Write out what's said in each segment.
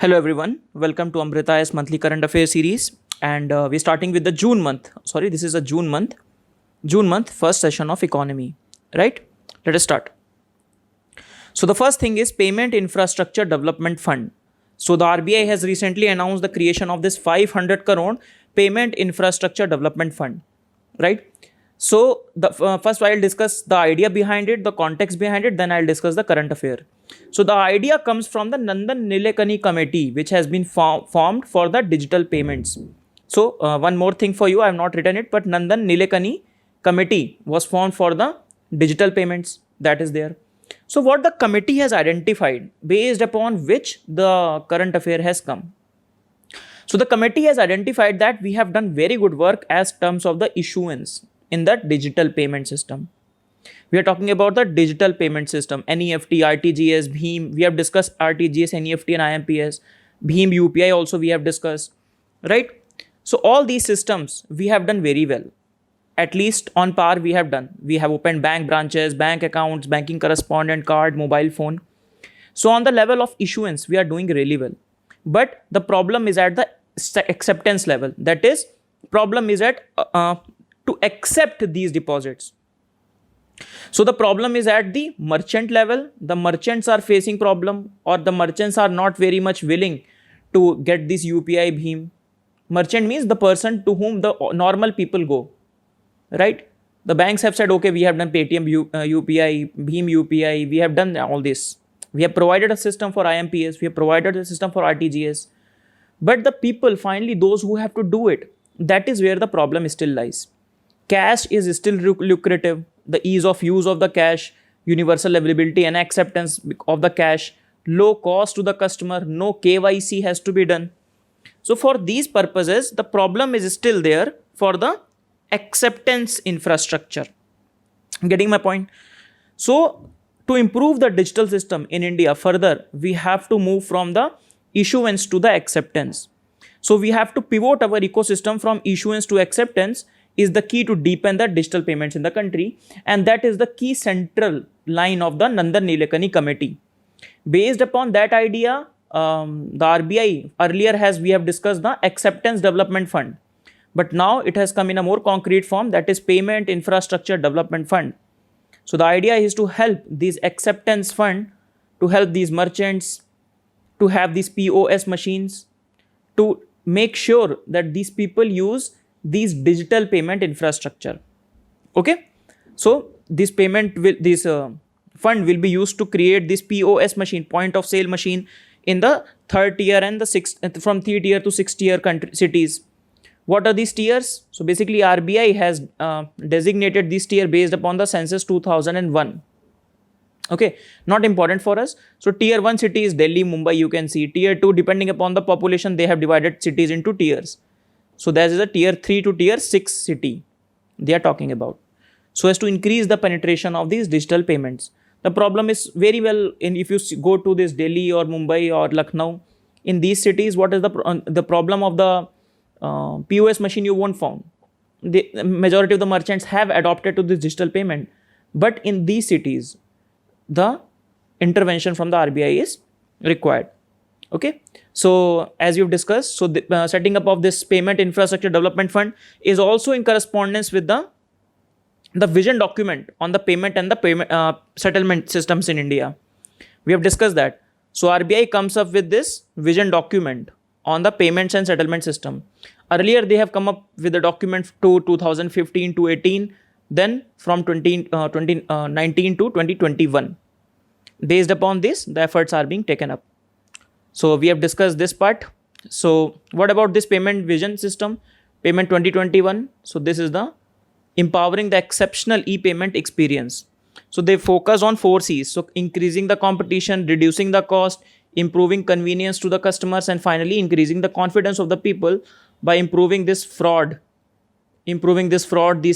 Hello everyone, welcome to Amrita's monthly current affairs series, and we're starting with the June month. Sorry, this is a June month first session of economy, right? Let us start. So the first thing is Payment Infrastructure Development Fund. So the RBI has recently announced the creation of this 500 crore Payment Infrastructure Development Fund, right? So the first I'll discuss the idea behind it, the context behind it, then I'll discuss the current affair. So the idea comes from the Nandan Nilekani committee, which has been formed for the digital payments. So one more thing for you, I have not written it, but Nandan Nilekani committee was formed for the digital payments. That is there. So what the committee has identified, based upon which the current affair has come. So the committee has identified that we have done very good work as terms of the issuance in the digital payment system. We are talking about the digital payment system, NEFT, RTGS, BHIM. We have discussed RTGS, NEFT and IMPS. BHIM, UPI also we have discussed, right? So all these systems we have done very well. At least on par we have done. We have opened bank branches, bank accounts, banking correspondent card, mobile phone. So on the level of issuance, we are doing really well. But the problem is at the acceptance level. That is, problem is at to accept these deposits. So the problem is at the merchant level. The merchants are facing problem, or the merchants are not very much willing to get this UPI BHIM. Merchant means the person to whom the normal people go, right? The banks have said, okay, we have done Paytm UPI, BHIM UPI, we have done all this. We have provided a system for IMPS, we have provided a system for RTGS. But the people, finally, those who have to do it, that is where the problem still lies. Cash is still lucrative. The ease of use of the cash, universal availability and acceptance of the cash, low cost to the customer, no KYC has to be done. So for these purposes, the problem is still there for the acceptance infrastructure. Getting my point? So to improve the digital system in India further, we have to move from the issuance to the acceptance. So we have to pivot our ecosystem from issuance to acceptance is the key to deepen the digital payments in the country, and that is the key central line of the Nandan Nilekani committee. Based upon that idea, the RBI earlier we have discussed the Acceptance Development Fund, but now it has come in a more concrete form, that is Payment Infrastructure Development Fund. So the idea is to help this acceptance fund, to help these merchants, to have these POS machines, to make sure that these people use these digital payment infrastructure. Okay, so this fund will be used to create this POS machine, point of sale machine, in the third tier and the sixth, from 3 tier to 6 tier cities. What are these tiers? So basically RBI has designated this tier based upon the census 2001. Okay, not important for us. So tier 1 city is Delhi, Mumbai, you can see. Tier 2, depending upon the population, they have divided cities into tiers. So there is a tier 3 to tier 6 city they are talking about. So as to increase the penetration of these digital payments. The problem is very well if you go to this Delhi or Mumbai or Lucknow, in these cities, what is the problem of the POS machine you won't found. The majority of the merchants have adopted to this digital payment. But in these cities, the intervention from the RBI is required. Okay, so as you've discussed, so the setting up of this Payment Infrastructure Development Fund is also in correspondence with the vision document on the payment and the payment settlement systems in India. We have discussed that. So RBI comes up with this vision document on the payments and settlement system. Earlier they have come up with the document to 2015 to 18, then from 2019 to 2021. Based upon this, the efforts are being taken up. So we have discussed this part. So what about this payment vision system? Payment 2021. So this is the empowering the exceptional e-payment experience. So they focus on 4 C's. So increasing the competition, reducing the cost, improving convenience to the customers, and finally increasing the confidence of the people by improving this fraud, these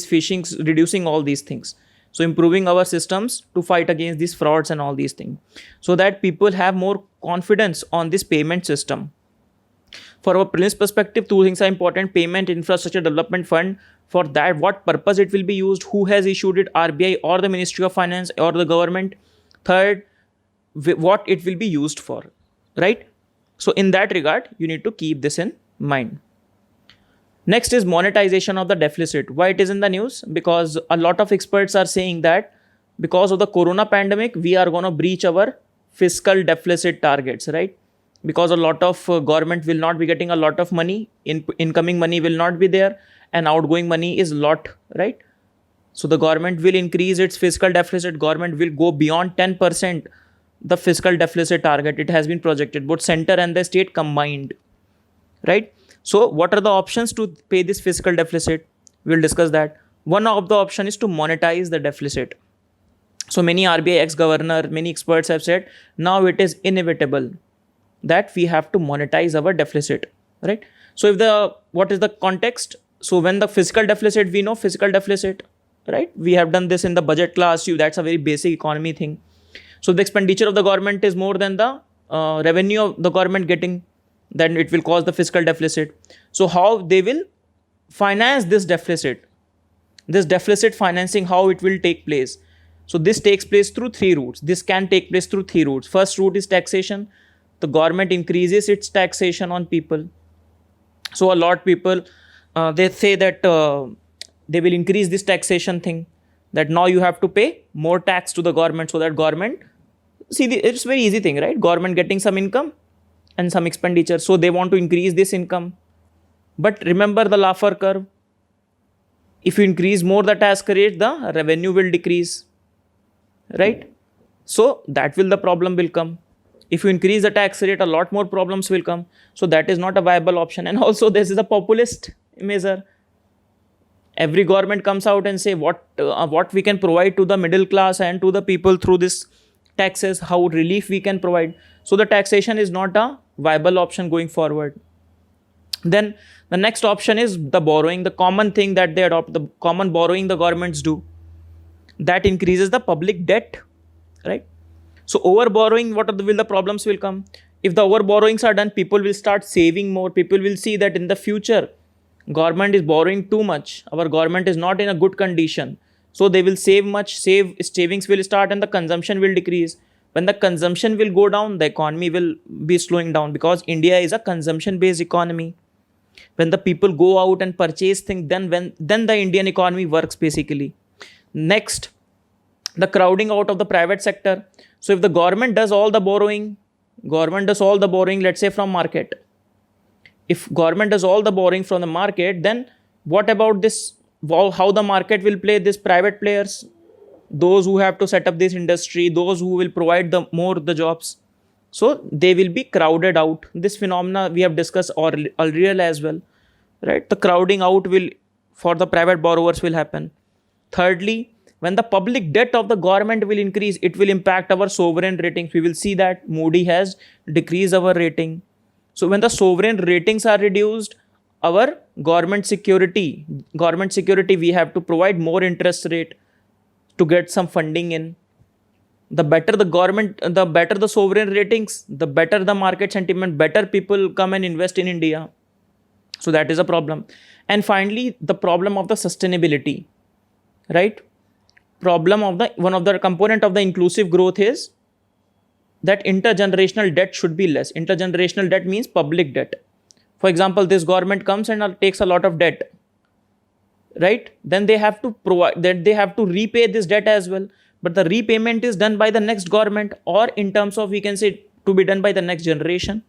phishings, reducing all these things. So improving our systems to fight against these frauds and all these things, so that people have more confidence on this payment system. For our prelims perspective, 2 things are important. Payment Infrastructure Development Fund, for that, what purpose it will be used, who has issued it, RBI or the Ministry of Finance or the government. Third, what it will be used for, right? So in that regard, you need to keep this in mind. Next is monetization of the deficit. Why it is in the news? Because a lot of experts are saying that because of the corona pandemic, we are going to breach our fiscal deficit targets, right? Because a lot of government will not be getting a lot of money, incoming money will not be there, and outgoing money is lot, right? So the government will increase its fiscal deficit. Government will go beyond 10%, the fiscal deficit target. It has been projected, both center and the state combined, right? So what are the options to pay this fiscal deficit? We'll discuss that. One of the option is to monetize the deficit. So many RBI ex-governor, many experts have said, now it is inevitable that we have to monetize our deficit, right? So what is the context? So when the fiscal deficit, we know fiscal deficit, right? We have done this in the budget class. That's a very basic economy thing. So the expenditure of the government is more than the revenue of the government getting, then it will cause the fiscal deficit. So how they will finance this deficit? This deficit financing, how it will take place? So this takes place through three routes. This can take place through three routes. First route is taxation. The government increases its taxation on people. So a lot of people, they say that they will increase this taxation thing, that now you have to pay more tax to the government, so that government, it's very easy thing, right? Government getting some income and some expenditure. So they want to increase this income. But remember the Laffer curve. If you increase more the tax rate, the revenue will decrease, right? So that will the problem will come. If you increase the tax rate, a lot more problems will come. So that is not a viable option. And also this is a populist measure. Every government comes out and say what we can provide to the middle class and to the people through this taxes, how relief we can provide. So the taxation is not a viable option going forward. Then the next option is the borrowing, the common thing that they adopt, the common borrowing the governments do. That increases the public debt, right? So over borrowing, will the problems will come? If the over borrowings are done, people will start saving more. People will see that in the future, government is borrowing too much. Our government is not in a good condition. So they will save much, savings will start and the consumption will decrease. When the consumption will go down, the economy will be slowing down, because India is a consumption-based economy. When the people go out and purchase things, then the Indian economy works basically. Next, the crowding out of the private sector. So if the government does all the borrowing, let's say from market. If government does all the borrowing from the market, then what about this? How the market will play this private players? Those who have to set up this industry, those who will provide the jobs. So they will be crowded out. This phenomena we have discussed earlier as well, right? The crowding out for the private borrowers will happen. Thirdly, when the public debt of the government will increase, it will impact our sovereign ratings. We will see that Moody has decreased our rating. So when the sovereign ratings are reduced, our government security, we have to provide more interest rate to get some funding in. The better the government, the better the sovereign ratings, the better the market sentiment, better people come and invest in India. So that is a problem. And finally, the problem of the sustainability, right? One of the component of the inclusive growth is that intergenerational debt should be less. Intergenerational debt means public debt. For example, this government comes and takes a lot of debt, right? Then they have to repay this debt as well. But the repayment is done by the next government, or in terms of, we can say, to be done by the next generation.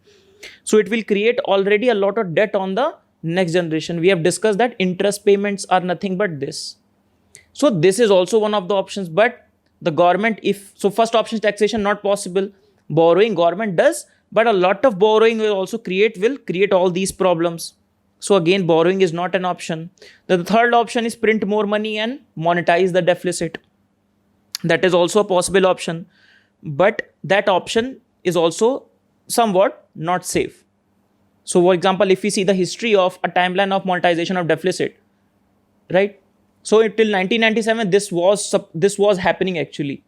So it will create already a lot of debt on the next generation. We have discussed that interest payments are nothing but this. So this is also one of the options. But the government, first option is taxation, not possible. Borrowing government does, but a lot of borrowing will create all these problems. So again, borrowing is not an option. The third option is print more money and monetize the deficit. That is also a possible option. But that option is also somewhat not safe. So for example, if we see the history of a timeline of monetization of deficit, right? So till 1997, this was happening actually.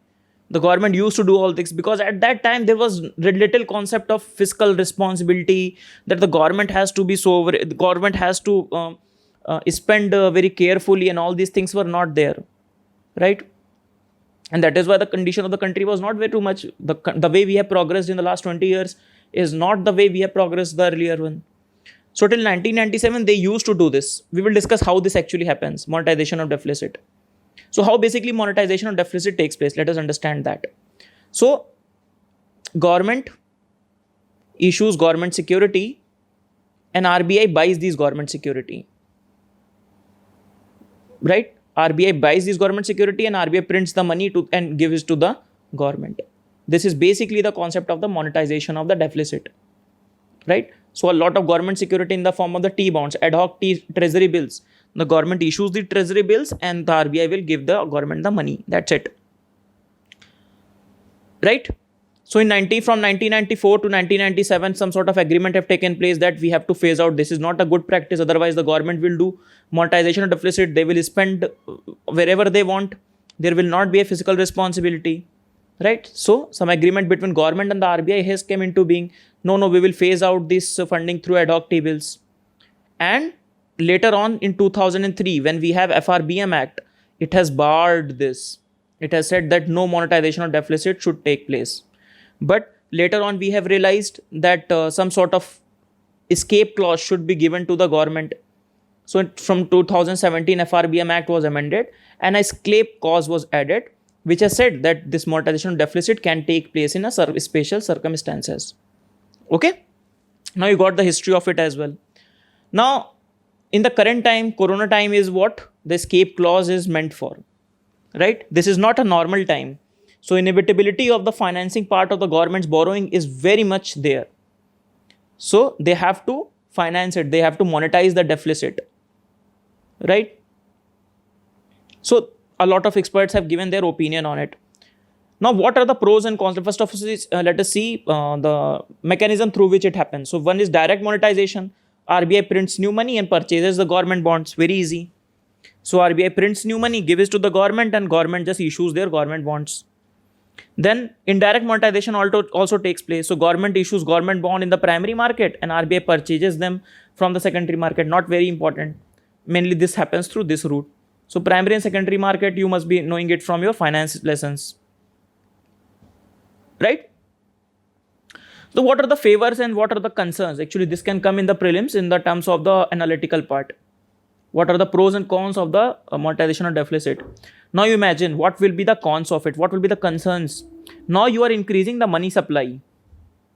The government used to do all this, because at that time there was little concept of fiscal responsibility, that the government has to be sovereign, the government has to spend very carefully, and all these things were not there, right? And that is why the condition of the country was not very too much. The way we have progressed in the last 20 years is not the way we have progressed the earlier one. So till 1997, they used to do this. We will discuss how this actually happens, monetization of deficit. So how basically monetization of deficit takes place? Let us understand that. So government issues government security and RBI buys these government security. Right? RBI buys this government security and RBI prints the money and gives to the government. This is basically the concept of the monetization of the deficit. Right? So a lot of government security in the form of the T-bonds, ad hoc treasury bills. The government issues the treasury bills and the RBI will give the government the money. That's it. Right? So from 1994 to 1997, some sort of agreement have taken place that we have to phase out. This is not a good practice. Otherwise, the government will do monetization of deficit. They will spend wherever they want. There will not be a fiscal responsibility. Right? So some agreement between government and the RBI has come into being. No, we will phase out this funding through ad hoc T-bills. And later on in 2003, when we have FRBM Act, it has barred this. It has said that no monetization of deficit should take place. But later on, we have realized that some sort of escape clause should be given to the government. So from 2017, FRBM Act was amended and a escape clause was added, which has said that this monetization of deficit can take place in a special circumstances. Okay? Now you got the history of it as well. Now, in the current time, Corona time is what the escape clause is meant for. Right? This is not a normal time. So inevitability of the financing part of the government's borrowing is very much there. So they have to finance it. They have to monetize the deficit. Right? So a lot of experts have given their opinion on it. Now, what are the pros and cons? First of all, let us see the mechanism through which it happens. So one is direct monetization. RBI prints new money and purchases the government bonds. Very easy. So RBI prints new money, gives to the government and government just issues their government bonds. Then indirect monetization also takes place. So government issues government bond in the primary market and RBI purchases them from the secondary market. Not very important. Mainly this happens through this route. So primary and secondary market, you must be knowing it from your finance lessons. Right? So what are the favors and what are the concerns? Actually, this can come in the prelims in the terms of the analytical part. What are the pros and cons of the monetization of deficit? Now you imagine what will be the cons of it. What will be the concerns? Now you are increasing the money supply.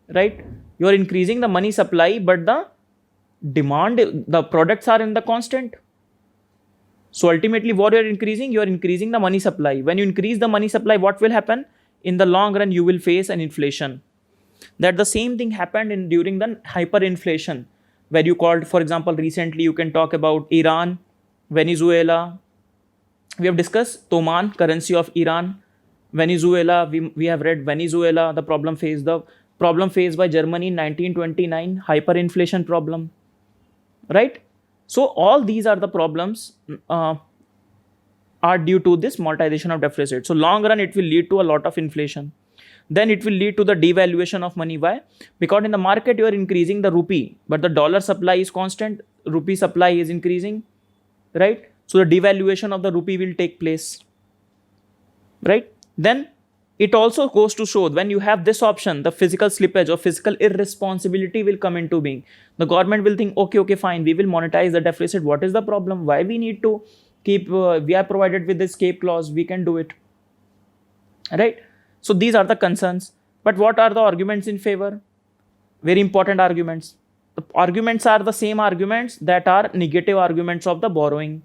Right? You are increasing the money supply, but the demand, the products are in the constant. So ultimately what you are increasing the money supply. When you increase the money supply, what will happen? In the long run, you will face an inflation. That the same thing happened during the hyperinflation, where you called, for example, recently you can talk about Iran, Venezuela. We have discussed Toman, currency of Iran, Venezuela. We have read Venezuela, the problem faced by Germany in 1929, hyperinflation problem. Right? So all these are the problems are due to this monetization of deficit. So long run, it will lead to a lot of inflation. Then it will lead to the devaluation of money. Why? Because in the market, you are increasing the rupee, but the dollar supply is constant. Rupee supply is increasing. Right? So the devaluation of the rupee will take place. Right? Then it also goes to show when you have this option, the physical slippage or physical irresponsibility will come into being. The government will think, okay, fine, we will monetize the deficit. What is the problem? Why we need to keep, we are provided with this escape clause, we can do it. Right? So these are the concerns. But what are the arguments in favor? Very important arguments. The arguments are the same arguments that are negative arguments of the borrowing.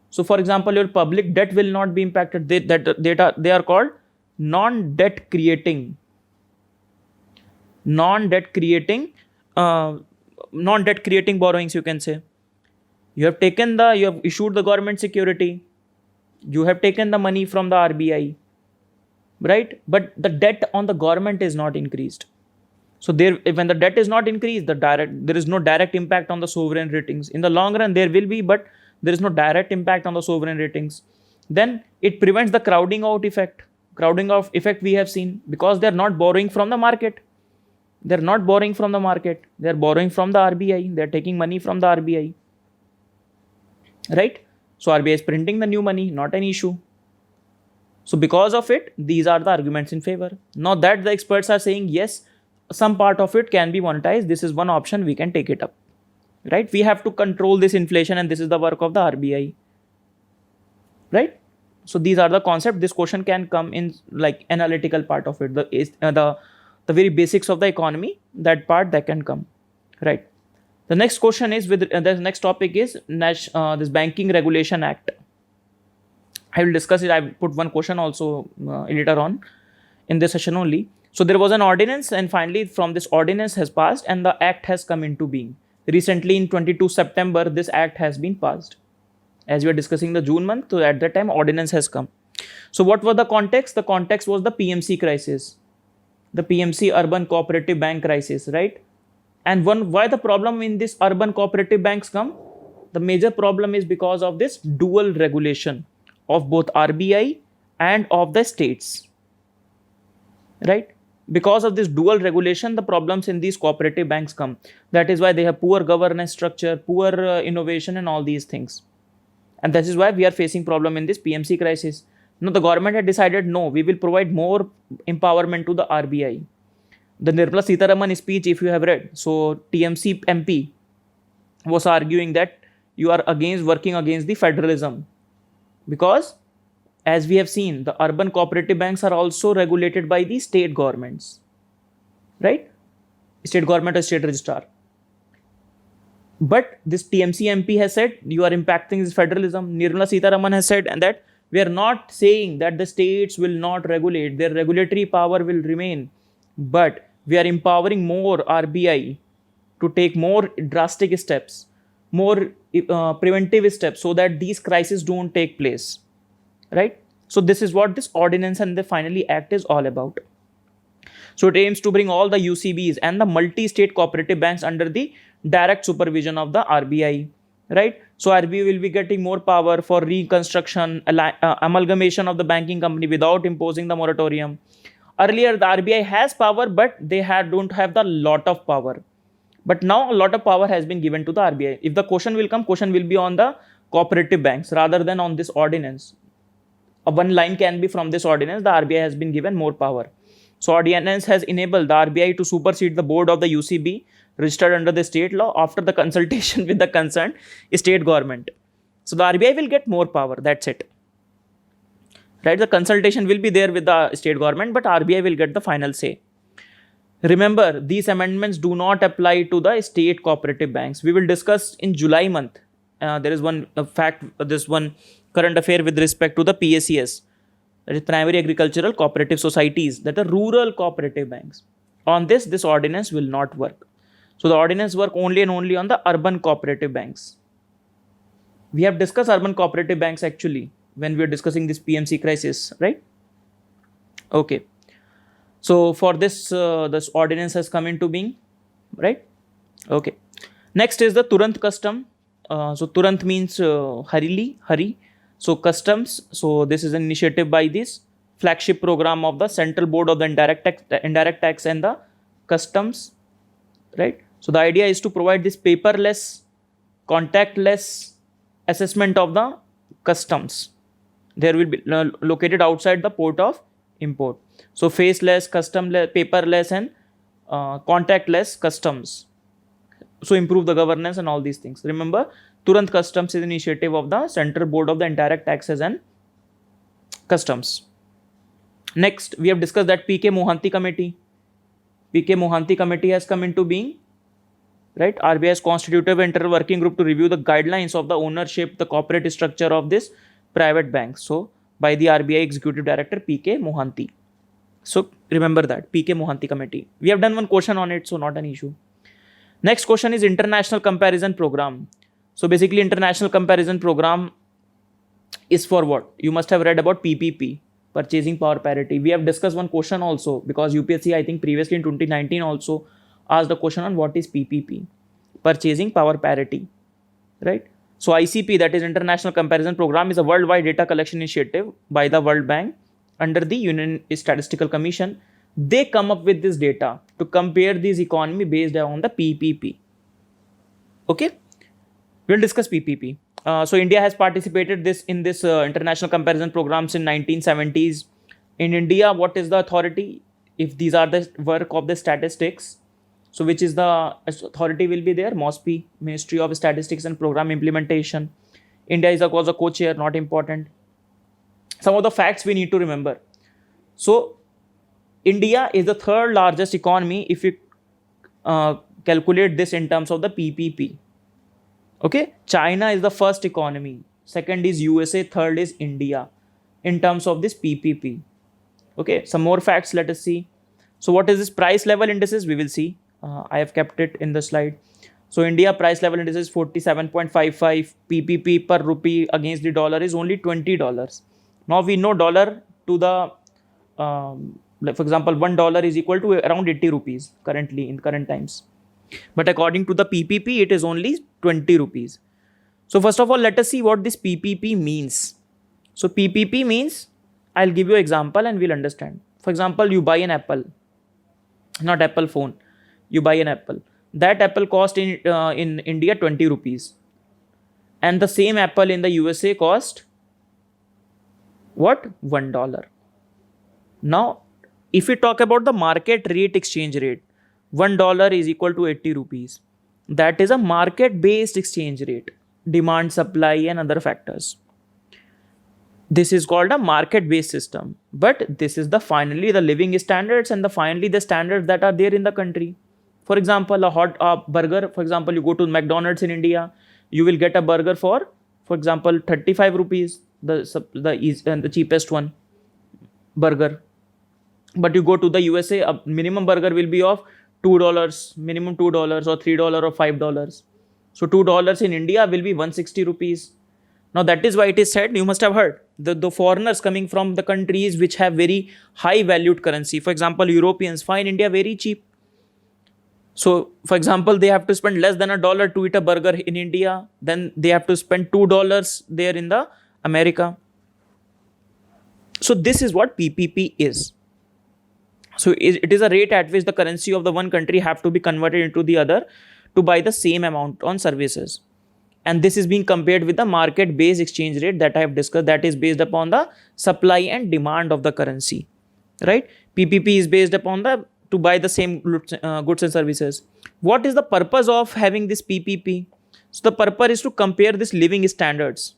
So for example, your public debt will not be impacted. They are called non-debt creating borrowings, you can say. You have issued the government security. You have taken the money from the RBI. Right? But the debt on the government is not increased. So when the debt is not increased, there is no direct impact on the sovereign ratings. In the long run, there will be, but there is no direct impact on the sovereign ratings. Then it prevents the crowding out effect. Crowding out effect we have seen because they are not borrowing from the market. They are borrowing from the RBI. They are taking money from the RBI. Right? So RBI is printing the new money, not an issue. So because of it, these are the arguments in favor. Now that the experts are saying, yes, some part of it can be monetized. This is one option, we can take it up, right? We have to control this inflation, and this is the work of the RBI, right? So these are the concept. This question can come in like analytical part of it, the very basics of the economy, that part that can come, right? The next question is with the next topic is this Banking Regulation Act. I will discuss it. I put one question also later on in this session only. So there was an ordinance, and finally from this ordinance has passed and the act has come into being. Recently in 22 September, this act has been passed. As we are discussing the June month, so at that time ordinance has come. So what was the context? The context was the PMC crisis, the PMC Urban Cooperative Bank crisis, right? And why the problem in this urban cooperative banks come? The major problem is because of this dual regulation of both RBI and of the states, right? Because of this dual regulation, the problems in these cooperative banks come. That is why they have poor governance structure, poor innovation and all these things. And that is why we are facing problem in this PMC crisis. Now the government had decided, no, we will provide more empowerment to the RBI. The Nirmala Sitharaman speech, if you have read, so TMC MP was arguing that you are working against the federalism, because as we have seen, the urban cooperative banks are also regulated by the state governments, right? State government or state registrar. But this TMC MP has said you are impacting this federalism. Nirmala Sitharaman has said and that we are not saying that the states will not regulate, their regulatory power will remain, but we are empowering more RBI to take more drastic steps, more preventive steps, so that these crises don't take place, right? So this is what this ordinance and the finally act is all about. So it aims to bring all the UCBs and the multi-state cooperative banks under the direct supervision of the RBI, right? So RBI will be getting more power for reconstruction, amalgamation of the banking company without imposing the moratorium. Earlier, the RBI has power, but they don't have the lot of power. But now a lot of power has been given to the RBI. If the question will come, question will be on the cooperative banks rather than on this ordinance. One line can be from this ordinance, the RBI has been given more power. So ordinance has enabled the RBI to supersede the board of the UCB registered under the state law after the consultation with the concerned state government. So the RBI will get more power, that's it. Right, the consultation will be there with the state government, but RBI will get the final say. Remember, these amendments do not apply to the state cooperative banks. We will discuss in July month. There is one one current affair with respect to the PACS, that is Primary Agricultural Cooperative Societies, that are rural cooperative banks. On this ordinance will not work. So the ordinance work only and only on the urban cooperative banks. We have discussed urban cooperative banks actually when we are discussing this PMC crisis, right? Okay. So for this, this ordinance has come into being, right? Okay. Next is the Turant custom. So Turant means hurry. So customs. So this is an initiative by this flagship program of the Central Board of the Indirect Tax and the Customs, right? So the idea is to provide this paperless, contactless assessment of the customs. There will be located outside the port of import. So faceless, customless, paperless and contactless customs. So improve the governance and all these things. Remember, Turant Customs is an initiative of the Central Board of the Indirect Taxes and Customs. Next, we have discussed that PK Mohanty Committee. PK Mohanty Committee has come into being, right? RBI has constituted an internal working group to review the guidelines of the ownership, the corporate structure of this private bank. So by the RBI Executive Director PK Mohanty. So remember that PK Mohanty Committee. We have done one question on it, so not an issue. Next question is International Comparison Program. So basically International Comparison Program is for what? You must have read about PPP, Purchasing Power Parity. We have discussed one question also because UPSC I think previously in 2019 also asked the question on what is PPP, Purchasing Power Parity, right? So ICP, that is International Comparison Program, is a worldwide data collection initiative by the World Bank under the Union Statistical Commission. They come up with this data to compare this economy based on the PPP. Okay, we'll discuss PPP. So India has participated in this international comparison programs in 1970s. In India, what is the authority? if these are the work of the statistics, so which is the authority will be there? MOSPI, Ministry of Statistics and Program Implementation. India is was a co-chair, not important. Some of the facts we need to remember. So India is the third largest economy if you calculate this in terms of the PPP. Okay, China is the first economy, second is USA, third is India in terms of this PPP. Okay, some more facts, let us see. So what is this price level indices? We will see. I have kept it in the slide. So India price level indices 47.55 PPP per rupee against the dollar is only $20. Now we know dollar to the like for example $1 is equal to around 80 rupees currently in current times. But according to the PPP, it is only 20 rupees. So first of all, let us see what this PPP means. So PPP means, I'll give you an example and we'll understand. For example, you buy an Apple, not Apple phone. You buy an Apple. That Apple cost in India 20 rupees. And the same Apple in the USA cost what? $1. Now, if we talk about the market rate exchange rate, $1 is equal to 80 rupees. That is a market based exchange rate, demand, supply, and other factors. This is called a market based system. But this is the finally the living standards and finally the standards that are there in the country. For example, a hot burger, for example, you go to McDonald's in India, you will get a burger for example, 35 rupees, the cheapest one burger. But you go to the USA, a minimum burger will be of $2, minimum $2 or $3 or $5. So $2 in India will be 160 rupees. Now that is why it is said, you must have heard, the foreigners coming from the countries which have very high valued currency. For example, Europeans find India very cheap. So for example, they have to spend less than $1 to eat a burger in India. Then they have to spend $2 there in the America. So this is what PPP is. So it is a rate at which the currency of the one country have to be converted into the other to buy the same amount on services. And this is being compared with the market based exchange rate that I have discussed, that is based upon the supply and demand of the currency, right? PPP is based upon to buy the same goods and services. What is the purpose of having this PPP? So the purpose is to compare this living standards.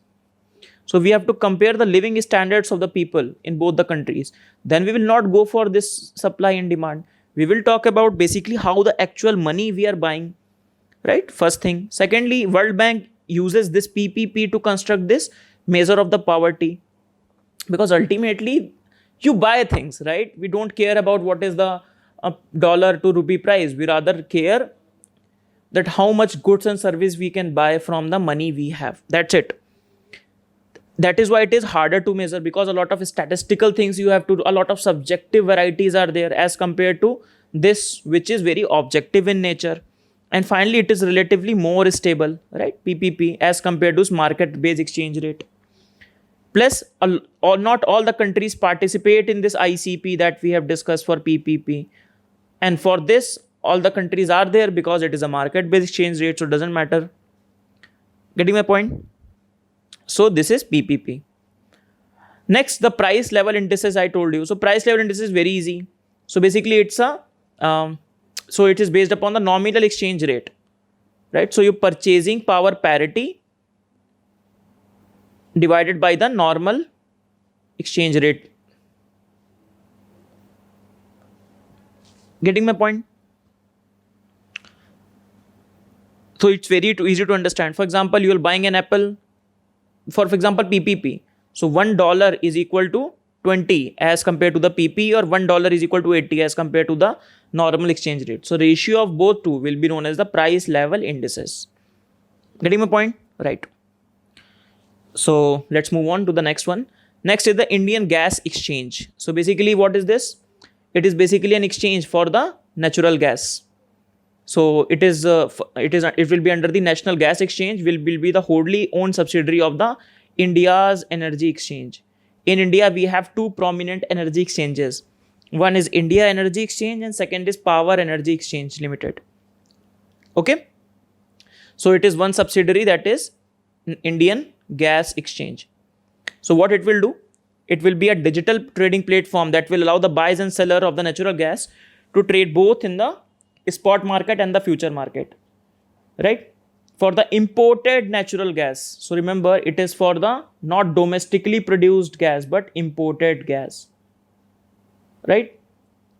So we have to compare the living standards of the people in both the countries. Then we will not go for this supply and demand. We will talk about basically how the actual money we are buying, right? First thing. Secondly, World Bank uses this PPP to construct this measure of the poverty. Because ultimately, you buy things, right? We don't care about what is the dollar to rupee price. We rather care that how much goods and service we can buy from the money we have. That's it. That is why it is harder to measure, because a lot of statistical things you have to do, a lot of subjective varieties are there as compared to this, which is very objective in nature. And finally, it is relatively more stable, right? PPP as compared to market-based exchange rate. Plus, not all the countries participate in this ICP that we have discussed for PPP. And for this, all the countries are there because it is a market-based exchange rate, so it doesn't matter. Getting my point? So this is PPP. Next, the price level indices I told you. So price level indices is very easy. So basically it's so it is based upon the nominal exchange rate, right? So your purchasing power parity divided by the normal exchange rate. Getting my point? So it's very easy to understand. For example, you are buying an apple for example, PPP. So $1 is equal to 20 as compared to the PP, or $1 is equal to 80 as compared to the normal exchange rate. So ratio of both two will be known as the price level indices. Getting my point? Right. So let's move on to the next one. Next is the Indian Gas Exchange. So basically what is this? It is basically an exchange for the natural gas. So it will be under the National Gas Exchange, will be the wholly owned subsidiary of the India's Energy Exchange. In India, we have two prominent energy exchanges. One is India Energy Exchange and second is Power Energy Exchange Limited. Okay. So it is one subsidiary, that is Indian Gas Exchange. So what it will do? It will be a digital trading platform that will allow the buyers and seller of the natural gas to trade both in the spot market and the future market, right? For the imported natural gas. So remember, it is for the not domestically produced gas, but imported gas, right?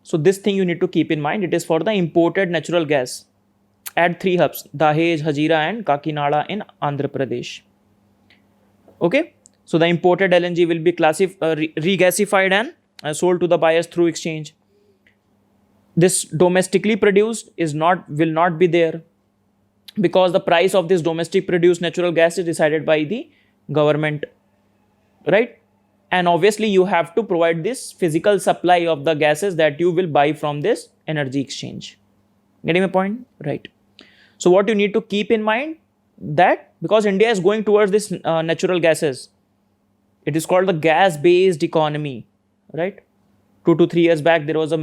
So this thing you need to keep in mind. It is for the imported natural gas at 3 hubs, Dahej, Hazira and Kakinada in Andhra Pradesh. Okay. So the imported LNG will be regasified and sold to the buyers through exchange. This domestically produced will not be there, because the price of this domestic produced natural gas is decided by the government, right? And obviously you have to provide this physical supply of the gases that you will buy from this energy exchange. Getting my point? Right. So what you need to keep in mind, that because India is going towards this natural gases, it is called the gas-based economy, right? 2 to 3 years back, there was a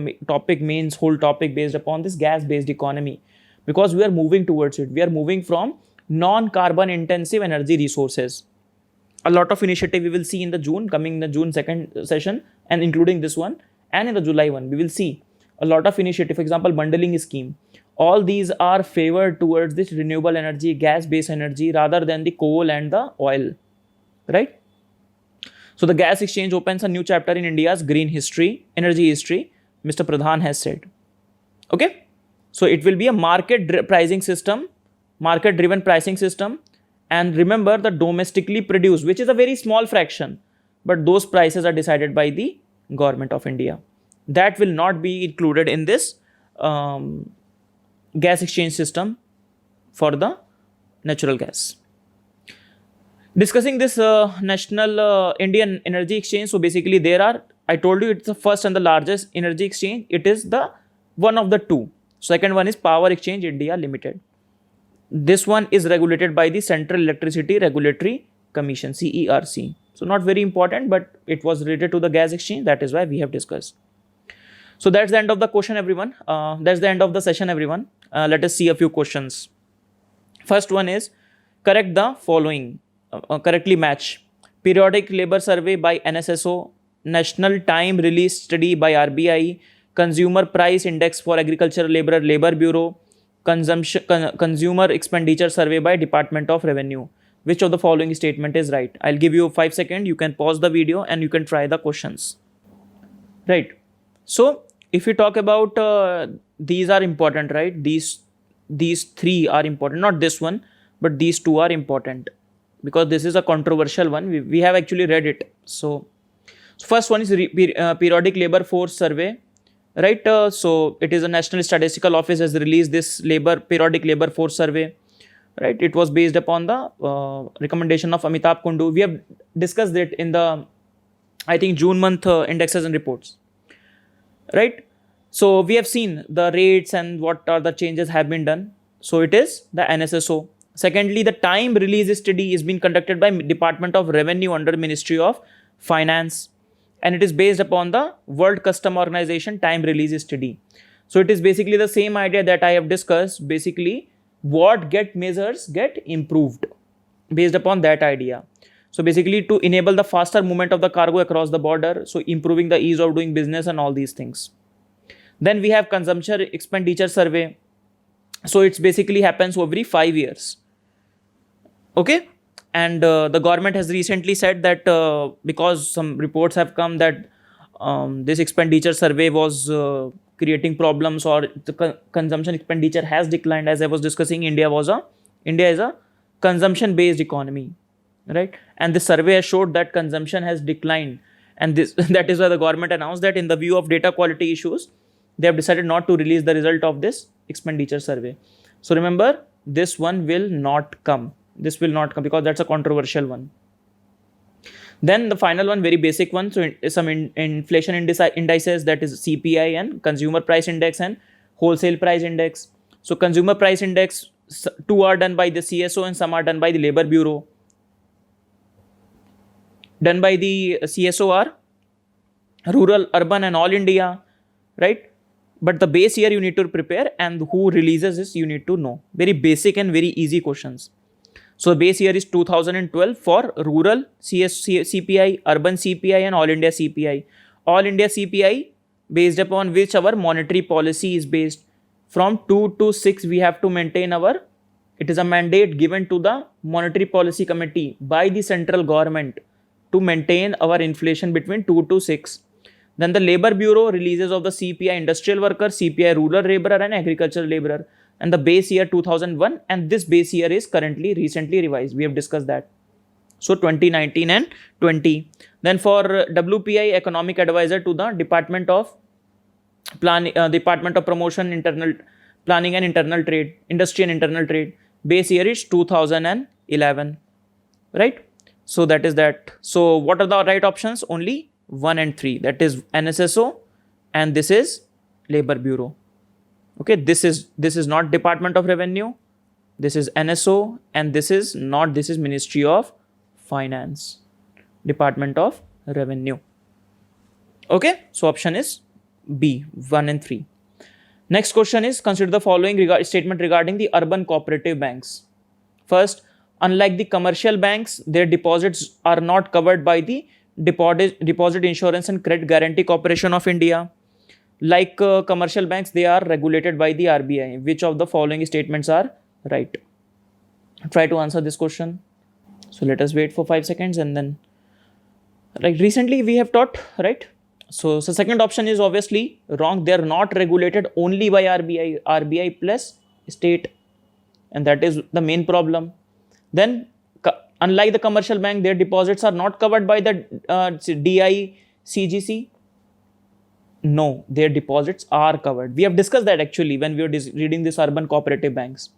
whole topic based upon this gas-based economy, because we are moving towards it. We are moving from non-carbon intensive energy resources. A lot of initiative we will see in the June 2nd session, and including this one, and in the July one, we will see a lot of initiative. For example, bundling scheme. All these are favored towards this renewable energy, gas-based energy, rather than the coal and the oil, right? So the gas exchange opens a new chapter in India's green history, energy history, Mr. Pradhan has said. Okay. So it will be a market-driven pricing system. And remember, the domestically produced, which is a very small fraction, but those prices are decided by the government of India. That will not be included in this gas exchange system for the natural gas. Discussing this national Indian energy exchange. So basically I told you it's the first and the largest energy exchange. It is the one of the two. Second one is Power Exchange India Limited. This one is regulated by the Central Electricity Regulatory Commission, CERC. So not very important, but it was related to the gas exchange. That is why we have discussed. So that's the end of the question, everyone. That's the end of the session, everyone. Let us see a few questions. First one is, correct the following. Correctly match. Periodic Labor Survey by NSSO, National Time Release Study by RBI, Consumer Price Index for Agricultural Labor, Labor Bureau, Consumer Expenditure Survey by Department of Revenue. Which of the following statement is right? I'll give you 5 seconds. You can pause the video and you can try the questions. Right. So if we talk about these are important, right? These three are important. Not this one, but these two are important, because this is a controversial one. We have actually read it. So first one is Periodic Labor Force Survey, right? So it is a National Statistical Office has released this Periodic Labor Force Survey, right? It was based upon the recommendation of Amitabh Kundu. We have discussed it in the, I think, June month indexes and reports, right? So we have seen the rates and what are the changes have been done. So it is the NSSO. Secondly, the time release study is being conducted by Department of Revenue under Ministry of Finance, and it is based upon the World Customs Organization time release study. So it is basically the same idea that I have discussed. Basically, what measures get improved based upon that idea. So basically, to enable the faster movement of the cargo across the border, so improving the ease of doing business and all these things. Then we have Consumption Expenditure Survey. So it's basically happens every 5 years. Okay. And the government has recently said that because some reports have come that this expenditure survey was creating problems, or the consumption expenditure has declined. As I was discussing, India is a consumption based economy, right? And this survey has showed that consumption has declined, and that is why the government announced that in the view of data quality issues, they have decided not to release the result of this expenditure survey. So remember, this one will not come. This will not come because that's a controversial one. Then the final one, very basic one. So some inflation indices, that is CPI and Consumer Price Index and Wholesale Price Index. So Consumer Price Index, 2 are done by the CSO and some are done by the Labor Bureau. Done by the CSO are rural, urban and all India, right? But the base year you need to prepare, and who releases this you need to know. Very basic and very easy questions. So the base year is 2012 for rural CPI, urban CPI, and all India CPI. All India CPI, based upon which our monetary policy is based. From 2 to 6, we have to maintain our, it is a mandate given to the Monetary Policy Committee by the central government to maintain our inflation between 2 to 6. Then the Labor Bureau releases of the CPI industrial worker, CPI rural laborer, and agricultural laborer, and the base year 2001, and this base year is currently recently revised. We have discussed that. So 2019 and 20. Then for WPI, economic advisor to the Department of Department of Promotion, Internal Planning and Internal Trade, Industry and Internal Trade. Base year is 2011, right? So that is that. So what are the right options? Only 1 and 3. That is NSSO, and this is Labor Bureau. Okay, this is not Department of Revenue. This is NSO, and this is Ministry of Finance, Department of Revenue. Okay, so option is B, 1 and 3. Next question is, consider the following statement regarding the urban cooperative banks. First, unlike the commercial banks, their deposits are not covered by the Deposit Insurance and Credit Guarantee Corporation of India. Like commercial banks, they are regulated by the RBI. Which of the following statements are right? Try to answer this question. So let us wait for 5 seconds and then, like recently we have taught, right? So second option is obviously wrong. They are not regulated only by RBI plus state, and that is the main problem. Then unlike the commercial bank, their deposits are not covered by the DI CGC. No, their deposits are covered. We have discussed that actually when we were reading this urban cooperative banks.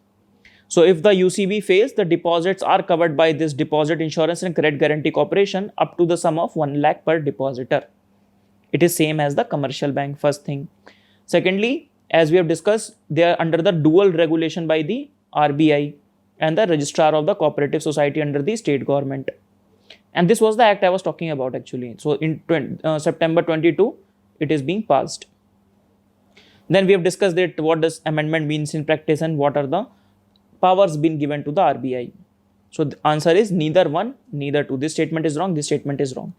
So if the UCB fails, the deposits are covered by this Deposit Insurance and Credit Guarantee Corporation up to the sum of 1 lakh per depositor. It is same as the commercial bank, first thing. Secondly, as we have discussed, they are under the dual regulation by the RBI and the registrar of the cooperative society under the state government. And this was the act I was talking about actually. So in September 22, it is being passed. Then we have discussed that what does amendment means in practice and what are the powers being given to the RBI. So the answer is neither 1, neither 2. This statement is wrong, this statement is wrong.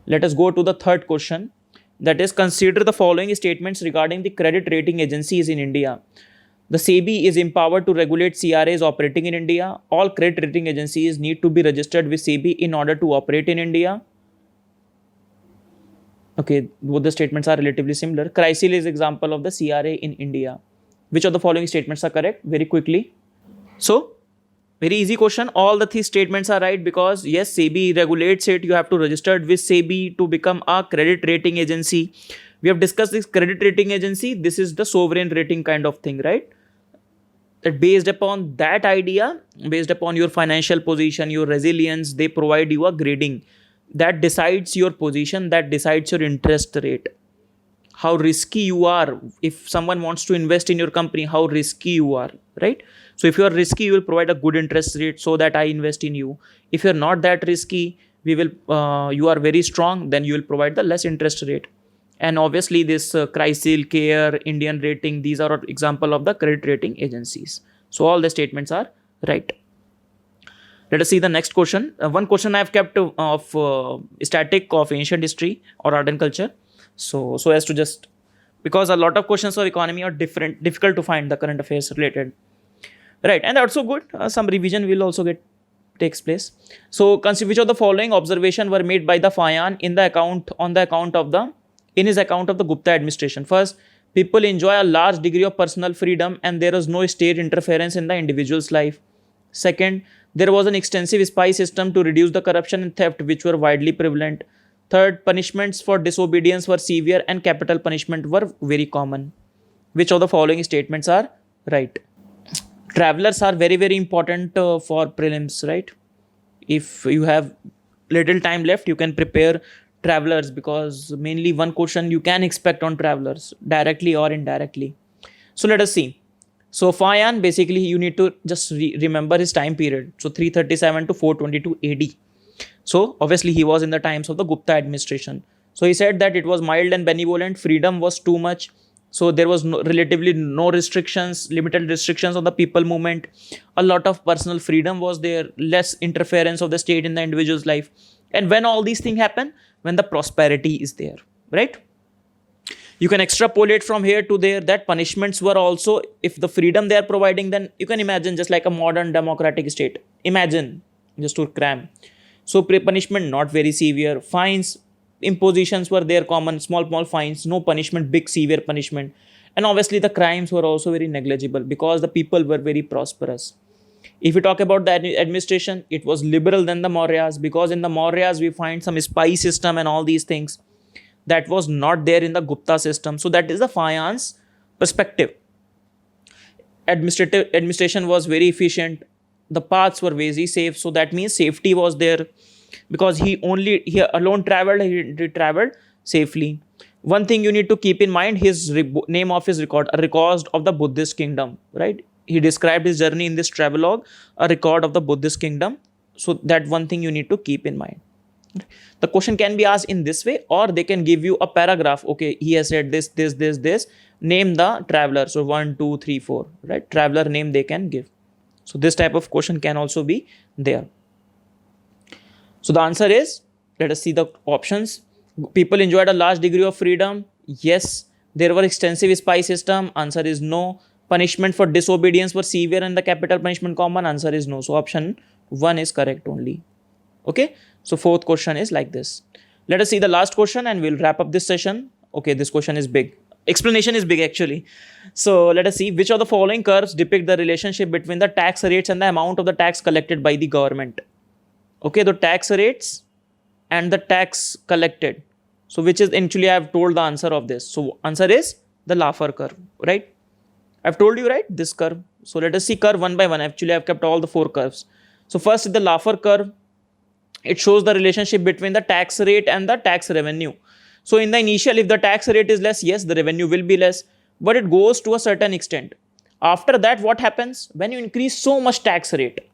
Let us go to the third question. That is, consider the following statements regarding the credit rating agencies in India. The SEBI is empowered to regulate CRAs operating in India. All credit rating agencies need to be registered with SEBI in order to operate in India. Okay, both the statements are relatively similar. CRISIL is example of the CRA in India. Which of the following statements are correct? Very quickly. So, very easy question. All the 3 statements are right because yes, SEBI regulates it. You have to register with SEBI to become a credit rating agency. We have discussed this credit rating agency. This is the sovereign rating kind of thing, right? That based upon that idea, based upon your financial position, your resilience, they provide you a grading that decides your position, that decides your interest rate. How risky you are. If someone wants to invest in your company, how risky you are, right? So if you are risky, you will provide a good interest rate so that I invest in you. If you're not that risky, you are very strong, then you will provide the less interest rate. And obviously this CRISIL, CARE, Indian Rating, these are example of the credit rating agencies. So all the statements are right. Let us see the next question. One question I have kept of static of ancient history or art and culture. So as to just, because a lot of questions of economy are difficult to find the current affairs related. Right, and that's also good. Some revision will also takes place. So consider which of the following observation were made by the Fayan in his account of the Gupta administration. First, people enjoy a large degree of personal freedom and there is no state interference in the individual's life. Second, there was an extensive spy system to reduce the corruption and theft which were widely prevalent. Third, punishments for disobedience were severe and capital punishment were very common. Which of the following statements are right? Travelers are very, very important for prelims, right? If you have little time left, you can prepare travelers because mainly one question you can expect on travelers, directly or indirectly. So let us see. So Fayan, basically you need to just remember his time period. So 337 to 422 AD. So obviously he was in the times of the Gupta administration. So he said that it was mild and benevolent, freedom was too much. So there was relatively no restrictions, limited restrictions on the people movement. A lot of personal freedom was there, less interference of the state in the individual's life. And when all these things happen, when the prosperity is there, right? You can extrapolate from here to there that punishments were also, if the freedom they are providing, then you can imagine just like a modern democratic state. Imagine just to cram. So punishment not very severe. Fines, impositions were there common, small fines, no punishment, big severe punishment. And obviously the crimes were also very negligible because the people were very prosperous. If we talk about the administration, it was liberal than the Mauryas, because in the Mauryas we find some spy system and all these things that was not there in the Gupta system. So that is the Fayance perspective. Administration was very efficient. The paths were very safe. So that means safety was there, because he alone traveled. He traveled safely. One thing you need to keep in mind: his name of his record, a record of the Buddhist kingdom, right? He described his journey in this travelogue, a record of the Buddhist kingdom. So that one thing you need to keep in mind. The question can be asked in this way, or they can give you a paragraph. Okay, he has said this. Name the traveler. So 1, 2, 3, 4. Right? Traveler name they can give. So this type of question can also be there. So the answer is, let us see the options. People enjoyed a large degree of freedom. Yes. There were extensive spy system. Answer is no. Punishment for disobedience were severe and the capital punishment common. Answer is no. So option 1 is correct only. Okay. So fourth question is like this. Let us see the last question and we'll wrap up this session. Okay, this question is big. Explanation is big actually. So let us see, which of the following curves depict the relationship between the tax rates and the amount of the tax collected by the government. Okay, the tax rates and the tax collected. So which is, actually I have told the answer of this. So answer is the Laffer curve, right? I've told you, right? This curve. So let us see curve one by one. Actually I've kept all the 4 curves. So first is the Laffer curve. It shows the relationship between the tax rate and the tax revenue. So in the initial, if the tax rate is less, yes, the revenue will be less, but it goes to a certain extent. After that, what happens? When you increase so much tax rate,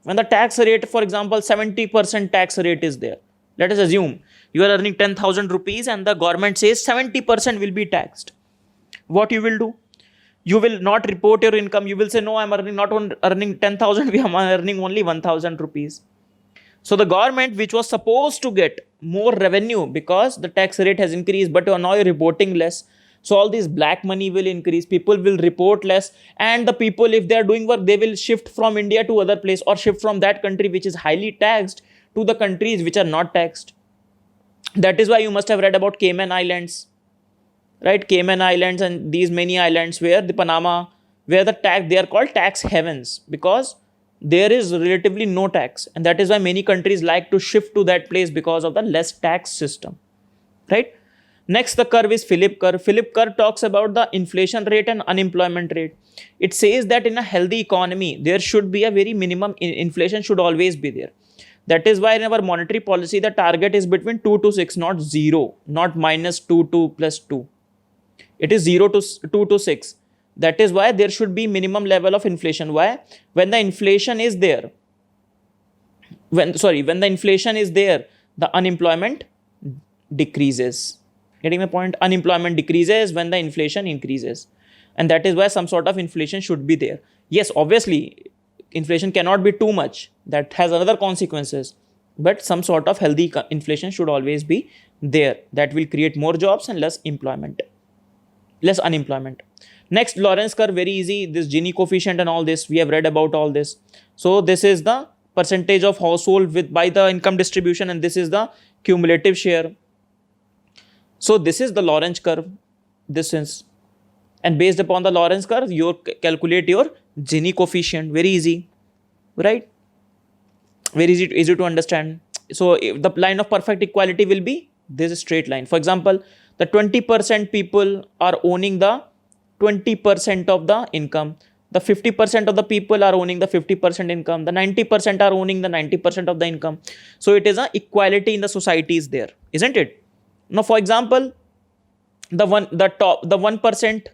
when the tax rate, for example, 70% tax rate is there. Let us assume you are earning 10,000 rupees and the government says 70% will be taxed. What you will do? You will not report your income. You will say, no, I'm earning 10,000, we are earning only 1,000 rupees. So the government, which was supposed to get more revenue because the tax rate has increased, but now you're reporting less. So all this black money will increase. People will report less. And the people, if they are doing work, they will shift from India to other place, or shift from that country which is highly taxed to the countries which are not taxed. That is why you must have read about Cayman Islands, right? Cayman Islands and these many islands where the Panama, where the tax, they are called tax havens because there is relatively no tax, and that is why many countries like to shift to that place because of the less tax system, right? Next, the curve is Philip curve. Philip curve talks about the inflation rate and unemployment rate. It says that in a healthy economy, there should be a very minimum inflation should always be there. That is why in our monetary policy, the target is between 2 to 6, not 0, not minus 2 to plus 2. It is 0 to 2 to 6. That is why there should be minimum level of inflation. Why? When the inflation is there, when the inflation is there, the unemployment decreases. Getting my point? Unemployment decreases when the inflation increases. And that is why some sort of inflation should be there. Yes, obviously, inflation cannot be too much. That has other consequences. But some sort of healthy inflation should always be there. That will create more jobs and less unemployment. Next, Lorentz curve, very easy. This Gini coefficient and all this, we have read about all this. So this is the percentage of household by the income distribution, and this is the cumulative share. So this is the Lorentz curve. This is, and based upon the Lorentz curve, you calculate your Gini coefficient. Very easy, right? Very easy to understand. So if the line of perfect equality will be this straight line. For example, the 20% people are owning the 20% of the income. The 50% of the people are owning the 50% income. The 90% are owning the 90% of the income. So it is an equality in the society is there, isn't it? Now, for example, the 1%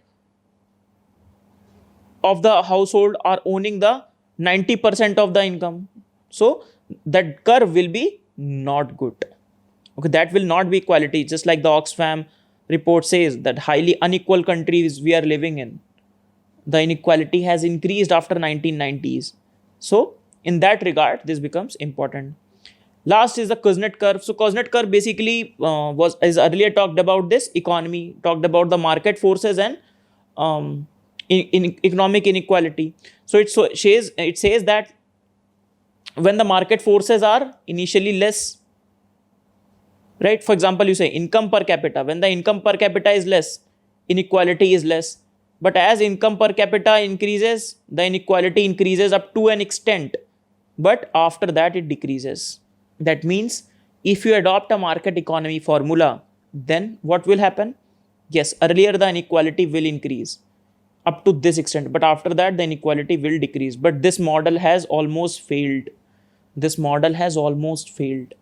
of the household are owning the 90% of the income. So that curve will be not good. Okay, that will not be equality. Just like the Oxfam report says that highly unequal countries we are living in, the inequality has increased after 1990s. So in that regard, this becomes important. Last is the Kuznets curve. So Kuznets curve basically was, as earlier talked about this economy, talked about the market forces and in economic inequality. So it says that when the market forces are initially less, right? For example, you say income per capita. When the income per capita is less, inequality is less. But as income per capita increases, the inequality increases up to an extent. But after that, it decreases. That means if you adopt a market economy formula, then what will happen? Yes, earlier the inequality will increase up to this extent, but after that the inequality will decrease. But this model has almost failed. This model has almost failed.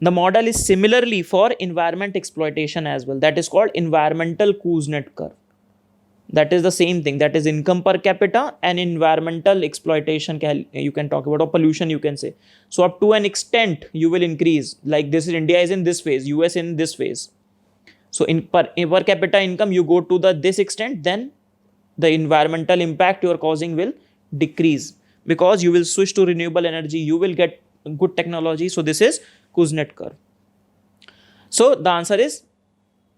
The model is similarly for environment exploitation as well. That is called environmental Kuznets curve. That is the same thing. That is income per capita and environmental exploitation. You can talk about, or pollution, you can say. So up to an extent, you will increase. Like this is India is in this phase, US in this phase. So in per capita income, you go to this extent, then the environmental impact you are causing will decrease because you will switch to renewable energy. You will get good technology. So this is Kuznets curve. So the answer is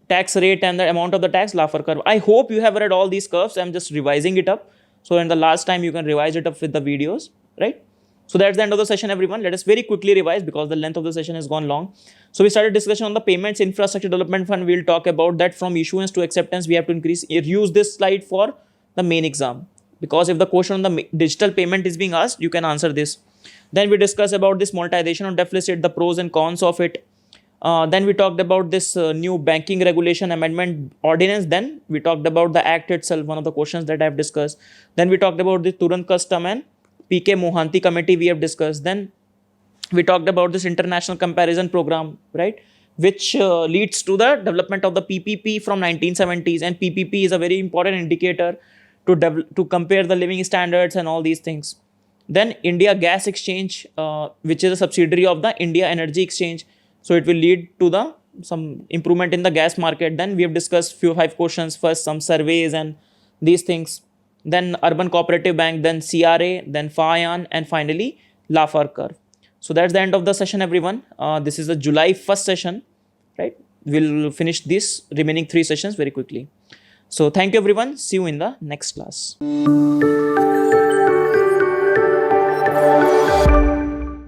tax rate and the amount of the tax, Laffer curve. I hope you have read all these curves. I'm just revising it up. So in the last time you can revise it up with the videos, right? So that's the end of the session, everyone. Let us very quickly revise because the length of the session has gone long. So we started discussion on the Payments Infrastructure Development Fund. We'll talk about that from issuance to acceptance. We have to increase. Use this slide for the main exam because if the question on the digital payment is being asked, you can answer this. Then we discuss about this monetization of deficit, the pros and cons of it. Then we talked about this new banking regulation amendment ordinance. Then we talked about the act itself, one of the questions that I have discussed. Then we talked about the Turant Custom and PK Mohanty committee we have discussed. Then we talked about this international comparison program, right, which leads to the development of the PPP from 1970s. And PPP is a very important indicator to compare the living standards and all these things. Then India Gas Exchange, which is a subsidiary of the India Energy Exchange. So it will lead to some improvement in the gas market. Then we have discussed 5 questions. First, some surveys and these things. Then Urban Cooperative Bank, then CRA, then FAIAN, and finally Laffer curve. So that's the end of the session, everyone. This is the July 1st session, right? We'll finish these remaining 3 sessions very quickly. So thank you, everyone. See you in the next class.